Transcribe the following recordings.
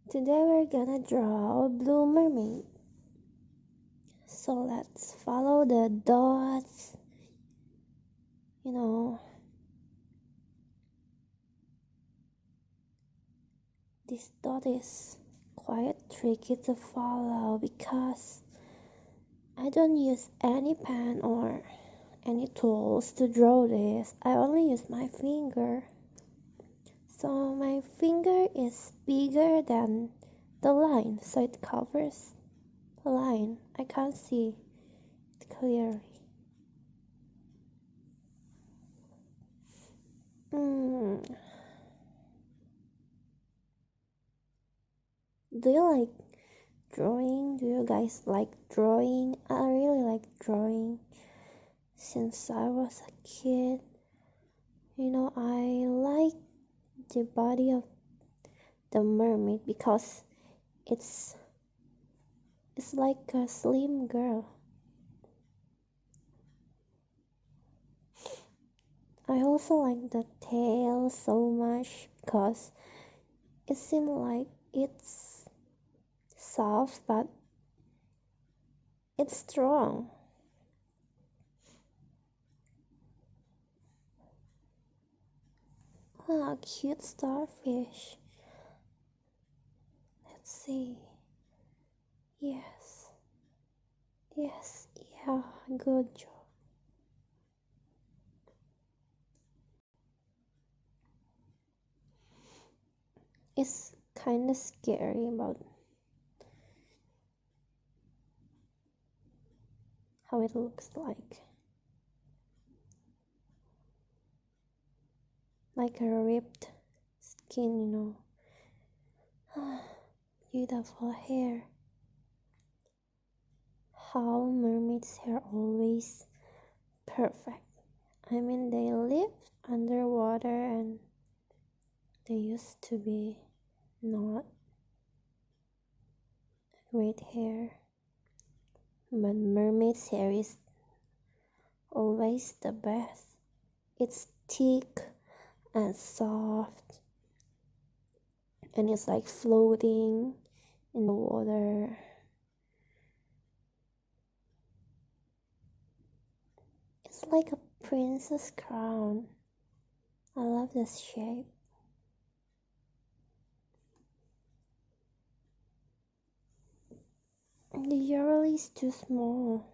Today we're gonna draw a blue mermaid. So let's follow the dots. You know, this dot is quite tricky to follow because I don't use any pen or any tools to draw this. I only use my finger. So my finger is bigger than the line, so it covers the line. I can't see it clearly. Do you like drawing? Do you guys like drawing? I really like drawing since I was a kid. I like the body of the mermaid because it's like a slim girl. I also like the tail so much because it seems like it's soft but it's strong. Ah, cute starfish. Let's see. Yes. Yes. Yeah. Good job. It's kind of scary about how it looks like a ripped skin. Beautiful hair. How mermaids' hair always perfect. I mean, they live underwater and they used to be not great hair. But mermaid's hair is always the best. It's thick and soft and it's like floating in the water. It's like a princess crown. I love this shape. The earl is too small.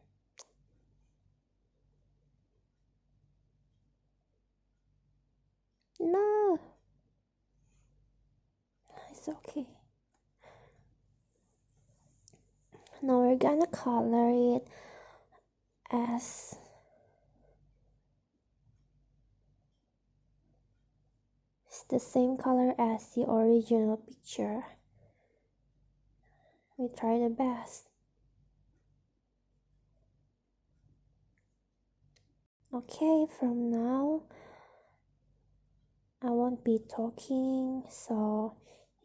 No, it's okay. Now we're gonna color it as it's the same color as the original picture. We try the best. Okay, from now I won't be talking, so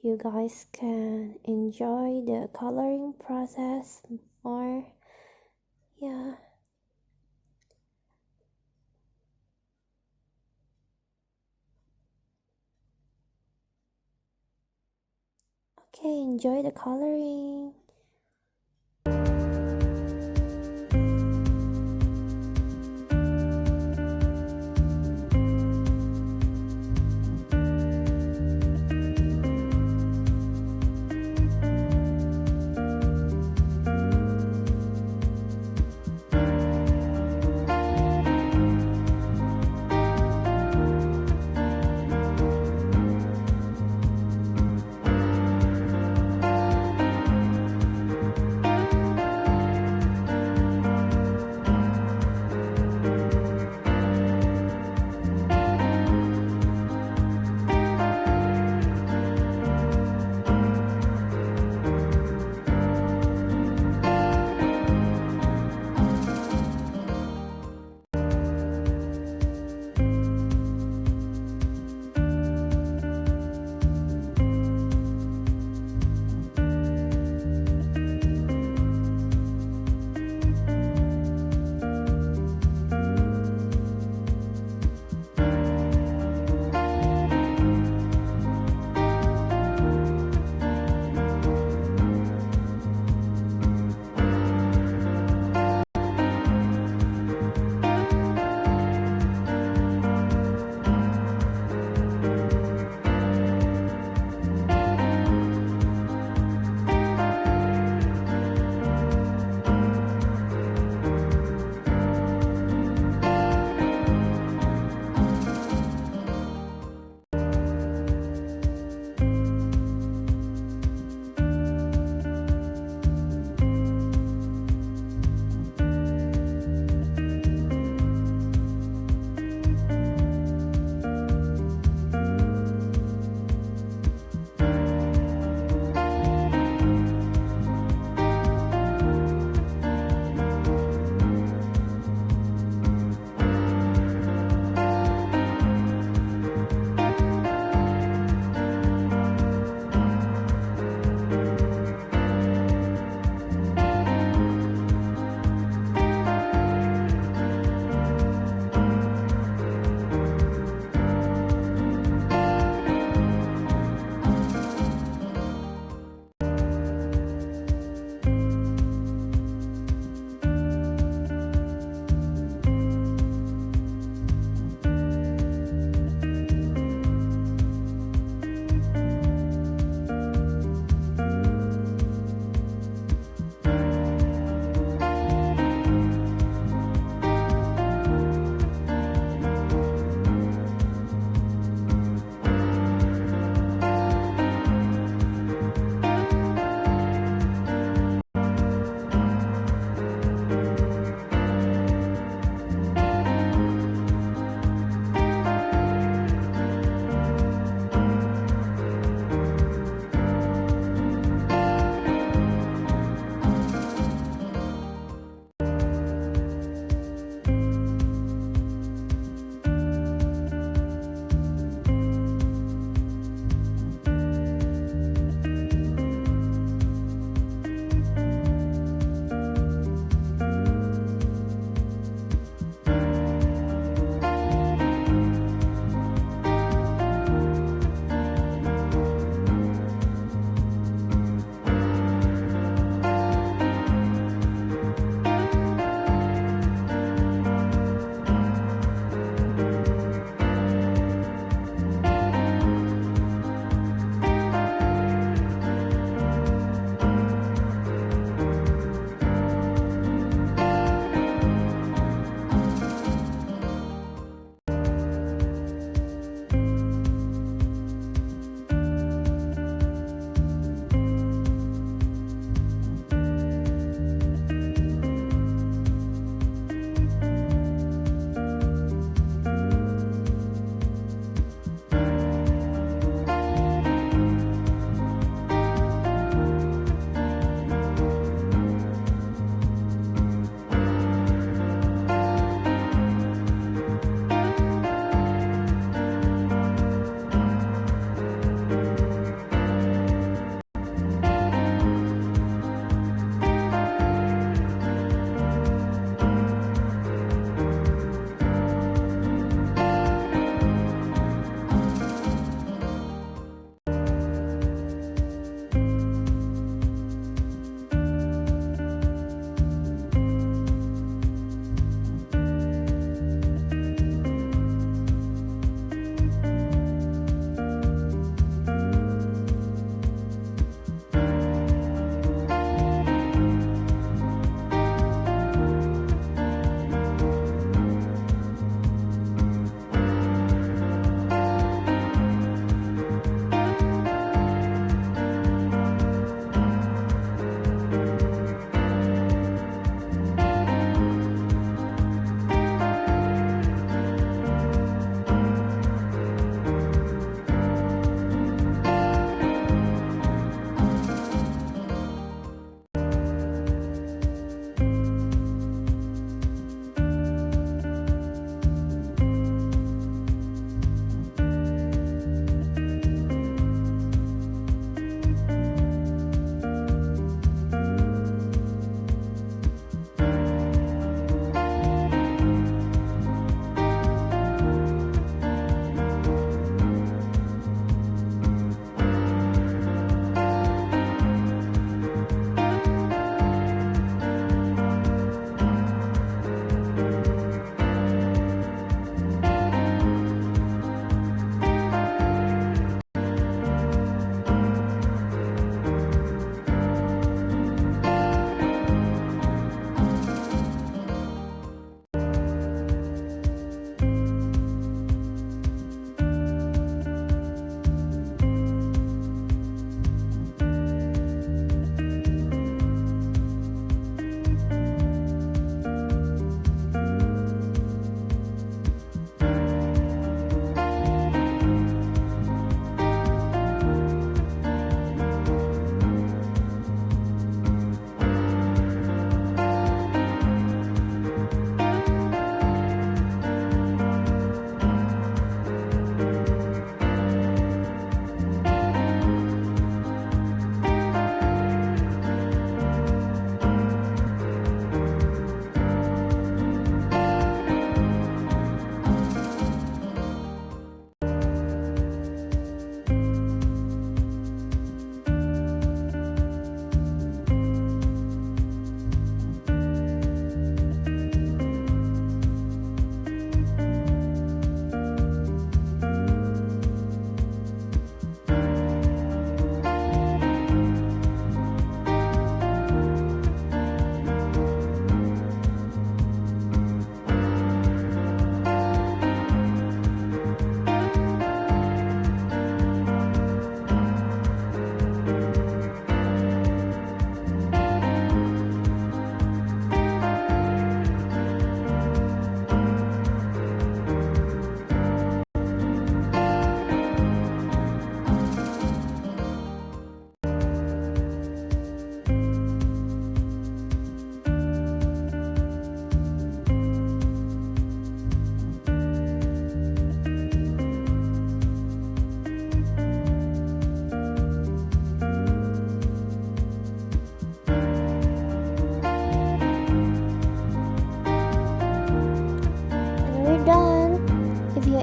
you guys can enjoy the coloring process more. Yeah. Okay, enjoy the coloring.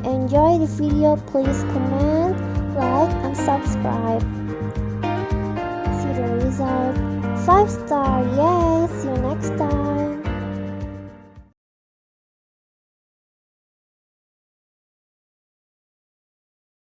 enjoy the video, please comment, like, and subscribe. See the result. 5 star, yay! See you next time.